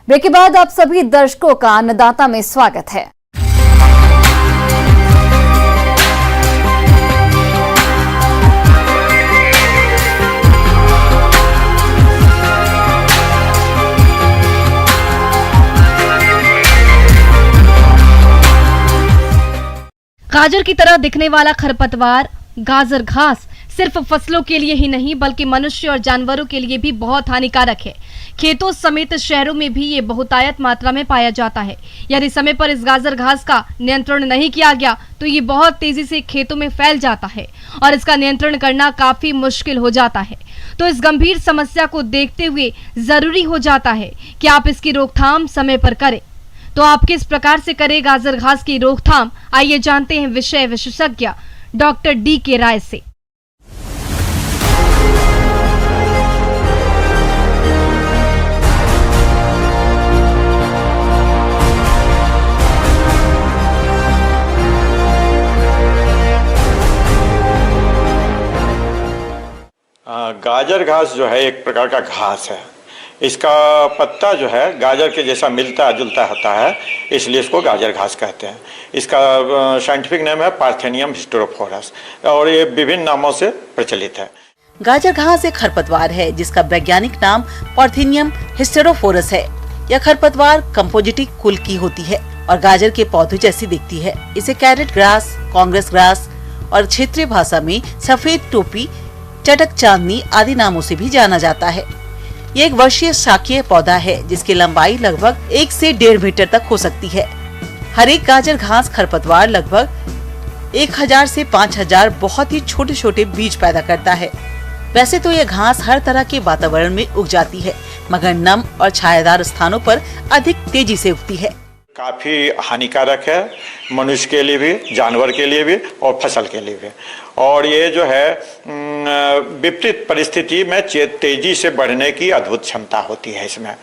Break के बाद आप सभी दर्शकों का अन्नदाता में स्वागत है। गाजर की तरह दिखने वाला खरपतवार गाजर घास सिर्फ फसलों के लिए ही नहीं बल्कि मनुष्य और जानवरों के लिए भी बहुत हानिकारक है। खेतों समेत शहरों में भी ये बहुतायत मात्रा में पाया जाता है। यदि समय पर इस गाजर घास का नियंत्रण नहीं किया गया तो ये बहुत तेजी से खेतों में फैल जाता है और इसका नियंत्रण करना काफी मुश्किल हो जाता है। तो इस गंभीर समस्या को देखते हुए जरूरी हो जाता है कि आप इसकी रोकथाम समय पर करें। तो आप किस प्रकार से करें गाजर घास की रोकथाम, आइए जानते हैं विषय विशेषज्ञ डॉक्टर डी.के. राय से। गाजर घास जो है एक प्रकार का घास है। इसका पत्ता जो है गाजर के जैसा मिलता जुलता होता है, इसलिए इसको गाजर घास कहते हैं। इसका साइंटिफिक नेम है पार्थेनियम हिस्टेरोफोरस और ये विभिन्न नामों से प्रचलित है। गाजर घास एक खरपतवार है जिसका वैज्ञानिक नाम पार्थेनियम हिस्टेरोफोरस है। यह खरपतवार कंपोजिटिक कुल की होती है और गाजर के पौधे जैसी दिखती है। इसे कैरेट ग्रास, कांग्रेस ग्रास और क्षेत्रीय भाषा में सफेद टोपी, चटक चांदनी आदि नामों से भी जाना जाता है। ये एक वर्षीय शाकीय पौधा है जिसकी लंबाई लगभग 1 से 1.5 मीटर तक हो सकती है। हर एक गाजर घास खरपतवार लगभग 1000 से 5000 बहुत ही छोटे छोटे बीज पैदा करता है। वैसे तो यह घास हर तरह के वातावरण में उग जाती है, मगर नम और छायादार स्थानों पर अधिक तेजी से उगती है। काफ़ी हानिकारक है मनुष्य के लिए भी, जानवर के लिए भी और फसल के लिए भी। और ये जो है विपरीत परिस्थिति में तेजी से बढ़ने की अद्भुत क्षमता होती है इसमें।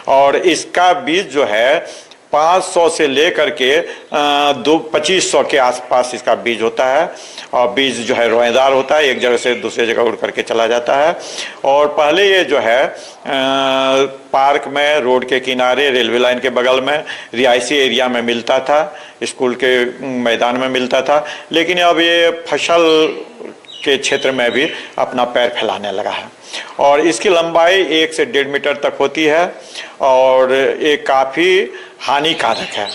और इसका बीज जो है 500 से लेकर के 2500 के आसपास इसका बीज होता है। और बीज जो है रोएदार होता है, एक जगह से दूसरी जगह उड़ करके चला जाता है। और पहले ये जो है पार्क में, रोड के किनारे, रेलवे लाइन के बगल में, रिहायशी एरिया में मिलता था, स्कूल के मैदान में मिलता था। लेकिन अब ये फसल के क्षेत्र में भी अपना पैर फैलाने लगा है और इसकी लंबाई 1 से 1.5 मीटर तक होती है और ये काफ़ी हानिकारक है।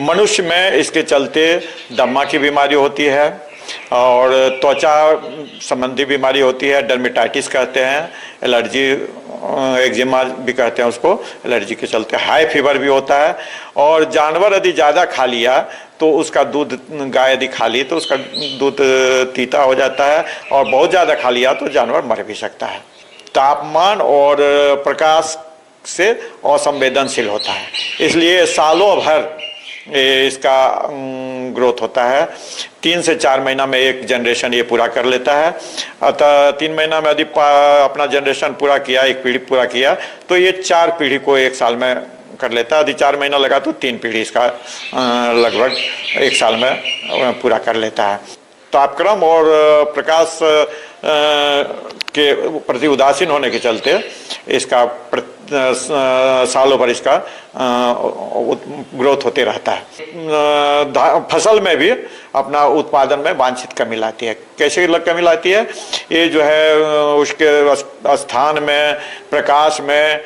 मनुष्य में इसके चलते दमा की बीमारी होती है और त्वचा संबंधी बीमारी होती है, डर्मेटाइटिस कहते हैं, एलर्जी, एक्जिमा भी कहते हैं उसको, एलर्जी के चलते हाई फीवर भी होता है। और जानवर यदि ज़्यादा खा लिया तो उसका दूध, गाय यदि खा ली तो उसका दूध तीता हो जाता है और बहुत ज़्यादा खा लिया तो जानवर मर भी सकता है। तापमान और प्रकाश से असंवेदनशील होता है, इसलिए सालों भर इसका ग्रोथ होता है। 3 से 4 महीना में एक जनरेशन ये पूरा कर लेता है। अतः 3 महीना में यदि अपना जनरेशन पूरा किया, एक पीढ़ी पूरा किया, तो ये 4 पीढ़ी को 1 साल में कर लेता है। यदि 4 महीना लगा तो 3 पीढ़ी इसका लगभग 1 साल में पूरा कर लेता है। तापक्रम और प्रकाश के प्रति उदासीन होने के चलते इसका सालों भर इसका ग्रोथ होते रहता है। फसल में भी अपना उत्पादन में वांछित कमी लाती है। कैसे कमी लाती है? ये जो है उसके स्थान में, प्रकाश में,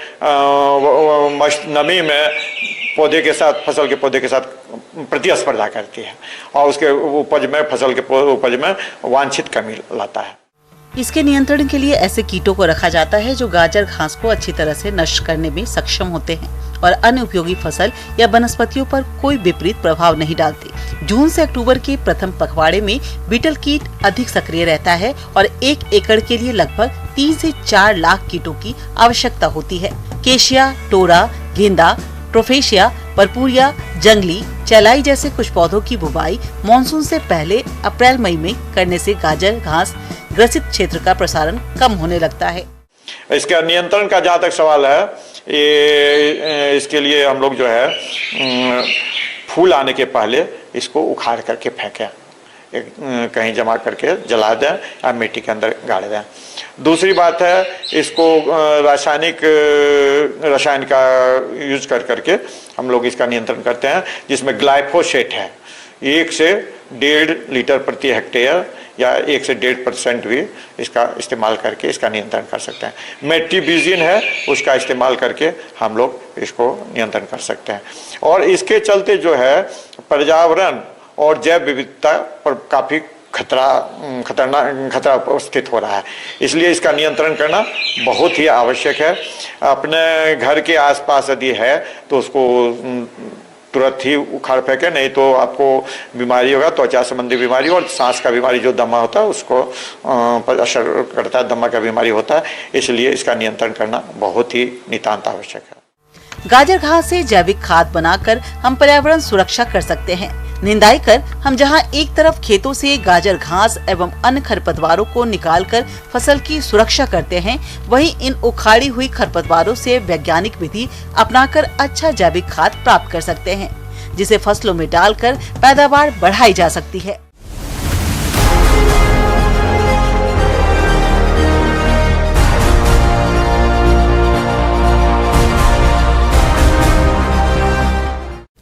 नमी में पौधे के साथ, फसल के पौधे के साथ प्रतिस्पर्धा करती है और उसके उपज में, फसल के उपज में वांछित कमी लाता है। इसके नियंत्रण के लिए ऐसे कीटों को रखा जाता है जो गाजर घास को अच्छी तरह से नष्ट करने में सक्षम होते हैं और अन्य उपयोगी फसल या वनस्पतियों पर कोई विपरीत प्रभाव नहीं डालते। जून से अक्टूबर के प्रथम पखवाड़े में बीटल कीट अधिक सक्रिय रहता है और 1 एकड़ के लिए लगभग 3 से 4 लाख कीटों की आवश्यकता होती है। केशिया, टोरा, गेंदा, ट्रोफेशिया, परपुरिया, जंगली, चलाई जैसे कुछ पौधों की बुवाई मानसून से पहले अप्रैल मई में करने से गाजर घास ग्रसित क्षेत्र का प्रसारण कम होने लगता है। इसका नियंत्रण का जहाँ तक सवाल है, ये इसके लिए हम लोग जो है फूल आने के पहले इसको उखाड़ करके फेंकें। कहीं जमा करके जला दें या मिट्टी के अंदर गाड़ दें। दूसरी बात है, इसको रसायन का यूज करके हम लोग इसका नियंत्रण करते हैं, जिसमें ग्लाइफोसेट है। 1 से 1.5 लीटर प्रति हेक्टेयर या 1 से 1.5% भी इसका इस्तेमाल करके इसका नियंत्रण कर सकते हैं। मेट्रीबिजिन है, उसका इस्तेमाल करके हम लोग इसको नियंत्रण कर सकते हैं। और इसके चलते जो है पर्यावरण और जैव विविधता पर काफ़ी खतरा उपस्थित हो रहा है, इसलिए इसका नियंत्रण करना बहुत ही आवश्यक है। अपने घर के आसपास यदि है तो उसको तुरंत ही उखाड़ फेंके, नहीं तो आपको बीमारी होगा, त्वचा संबंधी बीमारी और सांस का बीमारी जो दमा होता है उसको पर असर करता है, दमा का बीमारी होता है, इसलिए इसका नियंत्रण करना बहुत ही नितांत आवश्यक है। गाजर घास से जैविक खाद बनाकर हम पर्यावरण सुरक्षा कर सकते हैं। निंदाई कर हम जहां एक तरफ खेतों से गाजर घास एवं अन्य खरपतवारों को निकालकर फसल की सुरक्षा करते हैं, वहीं इन उखाड़ी हुई खरपतवारों से वैज्ञानिक विधि अपनाकर अच्छा जैविक खाद प्राप्त कर सकते हैं, जिसे फसलों में डालकर पैदावार बढ़ाई जा सकती है।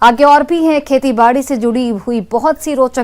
आगे और भी हैं खेती बाड़ी से जुड़ी हुई बहुत सी रोचक